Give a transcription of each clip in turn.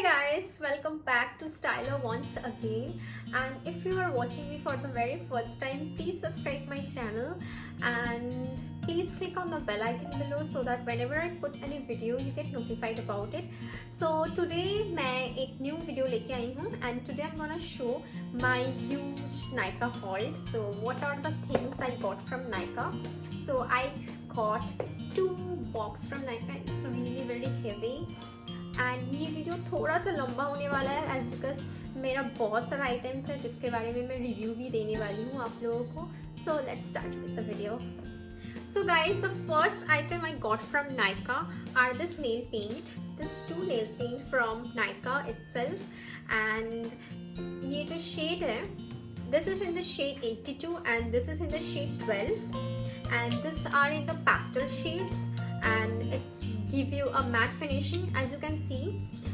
guys, welcome back to Styler once again. And if you are watching me for the very first time, please subscribe my channel and please click on the bell icon below so that whenever I put any video you get notified about it. So today मैं एक new video लेके आई हूँ and today I'm gonna show my huge Nykaa haul. So what are the things I got from Nykaa? So I got 2 box from Nykaa. It's really very heavy. And ये video थोड़ा सा लंबा होने वाला है as because मेरा बहुत सारा आइटम्स है जिसके बारे में मैं रिव्यू भी देने वाली हूँ आप लोगों को. So let's start with the video. So guys, the first item I got from Nykaa are this nail paint. This 2 nail paint from Nykaa itself. And ये जो shade है, this is in the shade 82 and this is in the shade 12. And these are in the pastel shades. And it's give you a matte finishing. As you can see,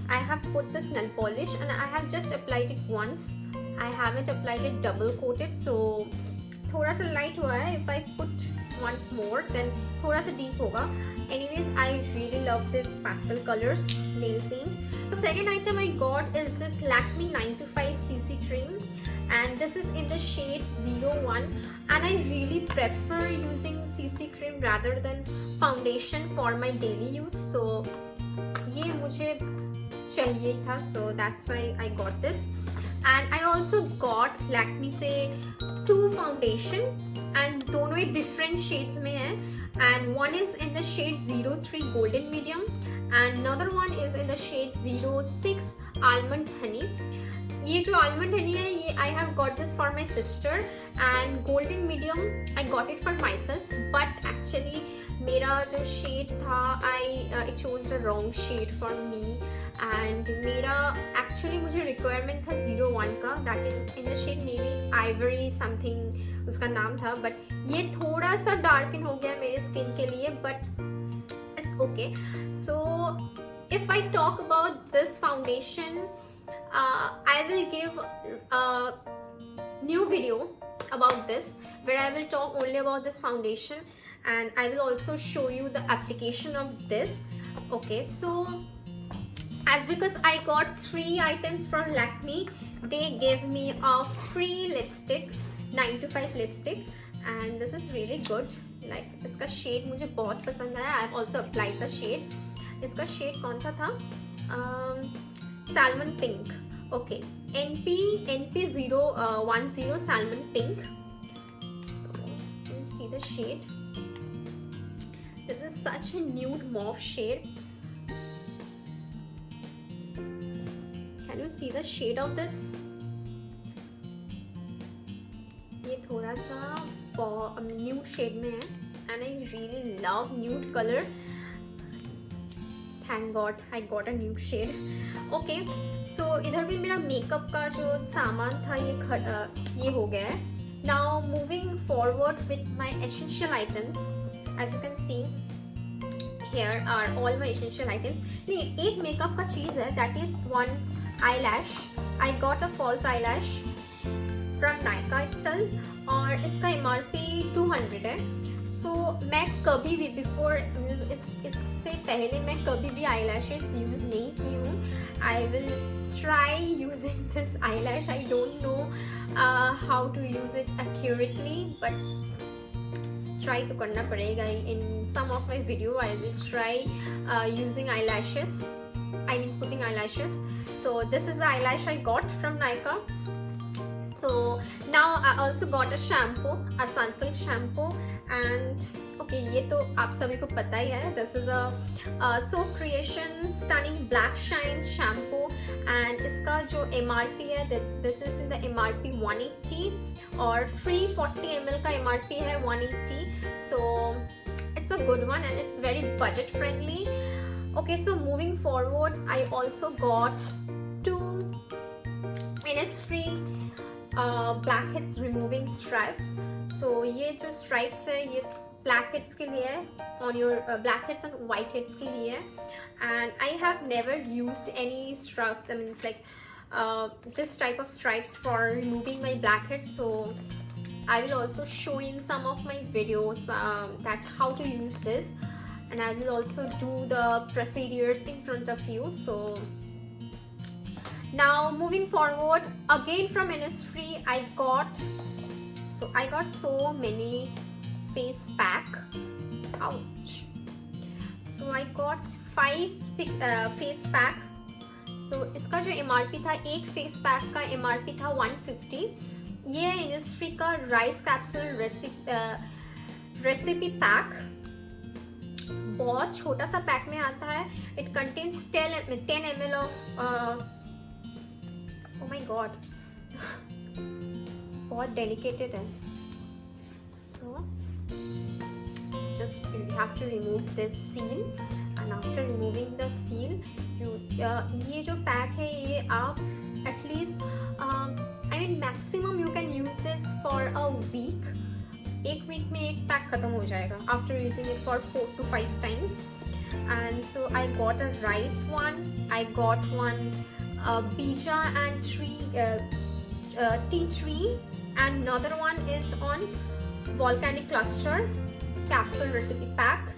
I have put this nail polish and I have just applied it once. I haven't applied it double coated, so थोड़ा सा light हुआ है. If I put once more, then थोड़ा सा deep होगा. Anyways, I really love this pastel colors nail paint. The second item I got is this Lakme 925 CC cream. And this is in the shade 01 and I really prefer using CC cream rather than foundation for my daily use. So ये मुझे चाहिए था, so that's why I got this. And I also got Lakme से 2 foundation and दोनों ही different shades में है. And one is in the shade 03 golden medium and another one is in the shade 06 almond honey. ये जो almond honey है ये I have got this for my sister and golden medium I got it for myself, but actually मेरा जो shade था I chose the wrong shade for me and मेरा actually मुझे requirement था 01 का, that is in the shade maybe ivory something उसका नाम था, but ये थोड़ा सा darken हो गया मेरे skin के लिए, but it's okay. So if I talk about this foundation, I will give a new video about this where I will talk only about this foundation and I will also show you the application of this. Okay, so as because I got 3 items from Lakme, they gave me a free lipstick, 925 lipstick, and this is really good. Like इसका shade मुझे बहुत पसंद आया. I have also applied the shade. इसका shade कौन सा था? Salmon pink. Okay, NP010 salmon pink. So you can see the shade. This is such a nude mauve shade. Can you see the shade of this? ये थोड़ा सा nude shade में है and I really love nude color. Thank God I got a nude shade. Okay, so इधर भी मेरा makeup का जो सामान था ये हो गया है. Now moving forward with my essential items. As you can see, here are all my essential items. नहीं, एक मेकअप का चीज़ है, that is one eyelash. I got a false eyelash from Nykaa itself और इसका MRP 200 है. So मैं कभी भी before इससे पहले मैं कभी भी eyelashes use नहीं की हूँ. I will try using this eyelash. I don't know how to use it accurately, but try तो करना पड़ेगा. In some of my video I will try using eyelashes. I mean putting eyelashes. So this is the eyelash I got from Nykaa. So now I also got a shampoo, a Sunsilk shampoo, and okay, ये तो आप सभी को पता ही है. This is a Soap Creation Stunning Black Shine shampoo, and इसका जो MRP है, this is in the MRP 180 और 340 ml का MRP है 180. So it's a good one and it's very budget friendly. Okay, so moving forward, I also got 2 Innisfree blackheads removing stripes. So ये जो stripes है ये blackheads के लिए है, on your blackheads and whiteheads के लिए है. And I have never used any stripe, that means like this type of stripes for removing my blackheads. So I will also show in some of my videos that how to use this, and I will also do the procedures in front of you. So Now moving forward, again from Innisfree, I got so many face pack. Ouch. So I got 5 face pack. So इसका जो MRP था, एक face pack का MRP था 150. ये है Innisfree का rice capsule recipe pack. बहुत छोटा सा पैक में आता है. It contains 10 ml of oh my god, बहुत डेलिकेटेड है. So just you have to remove this seal, and after removing the seal, ये जो पैक है ये आप at least I mean maximum you can use this for a week. एक week में एक पैक खत्म हो जाएगा after using it for 4 to 5 times. And so I got a rice one, I got one bija and tea tree, and another one is on volcanic cluster capsule recipe pack.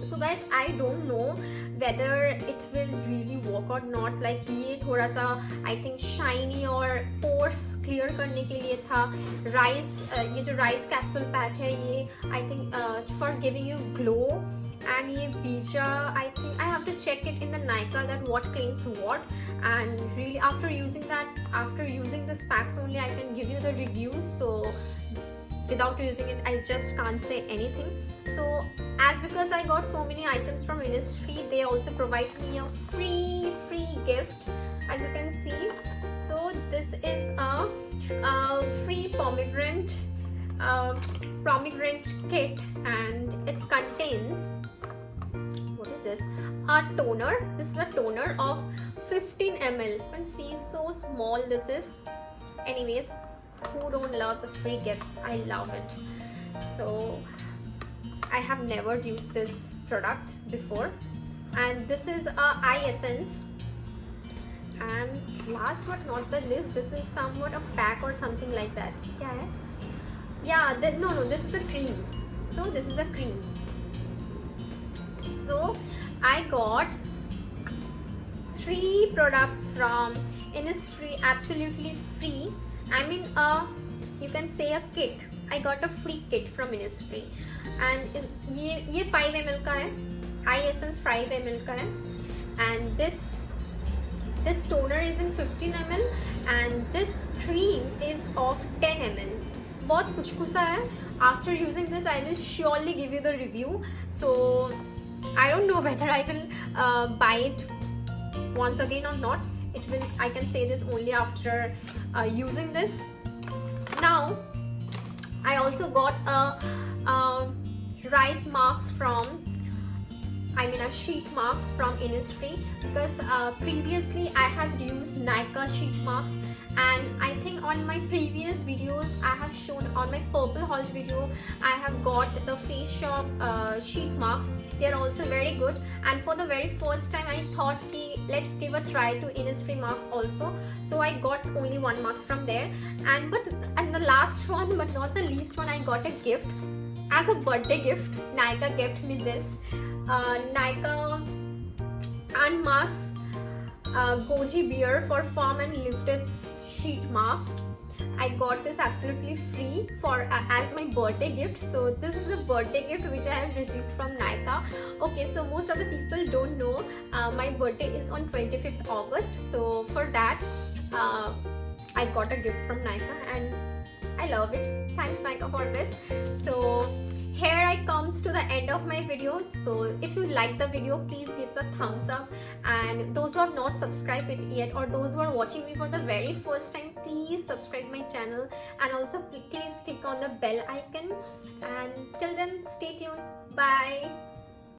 So guys, I don't know whether it will really work or not. Like ये थोड़ा सा I think shiny और pores clear करने के लिए था. ये जो rice capsule pack है ये I think for giving you glow. And ये bija, I think I have to check it in the Nykaa that what claims what. And really after using this packs only I can give you the reviews. So without using it I just can't say anything. So as because I got so many items from Innisfree, they also provide me a free gift, as you can see. So this is a free pomegranate kit, and it contains, what is this, a toner. This is a toner of 15 ml. You can see so small this is. Anyways, who don't love the free gifts? I love it. So I have never used this product before, and this is a eye essence. And last but not the least, this is somewhat a pack or something like that. क्या है? Yeah, no, this is a cream. So this is a cream. So I got 3 products from Innisfree absolutely free. I mean you can say a kit. I got a free kit from Innisfree, and ये 5 ml का है. Eye essence 5 ml का है, and this toner is in 15 ml, and this cream is of 10 ml. बहुत कुछ है. After using this I will surely give you the review. So I don't know whether I will buy it once again or not. I can say this only after using this. Now I also got a rice marks a sheet marks from Innisfree, because previously I have used Nykaa sheet marks, and I think on my previous videos I have shown, on my purple haul video I have got the Face Shop sheet marks. They are also very good, and for the very first time I thought let's give a try to Innisfree marks also. So I got only 1 marks from there, and the last one but not the least one, I got a gift as a birthday gift. Nykaa gave me this Nykaa Unmasked Goji Beer for Firm and Lifted sheet marks. I got this absolutely free as my birthday gift. So this is a birthday gift which I have received from Nykaa. Okay, so most of the people don't know my birthday is on 25th August. So for that I got a gift from Nykaa, and I love it. Thanks Nykaa for this. So here I comes to the end of my video. So if you like the video, please give us a thumbs up, and those who have not subscribed it yet, or those who are watching me for the very first time, please subscribe my channel, and also please click on the bell icon. And till then, stay tuned. Bye.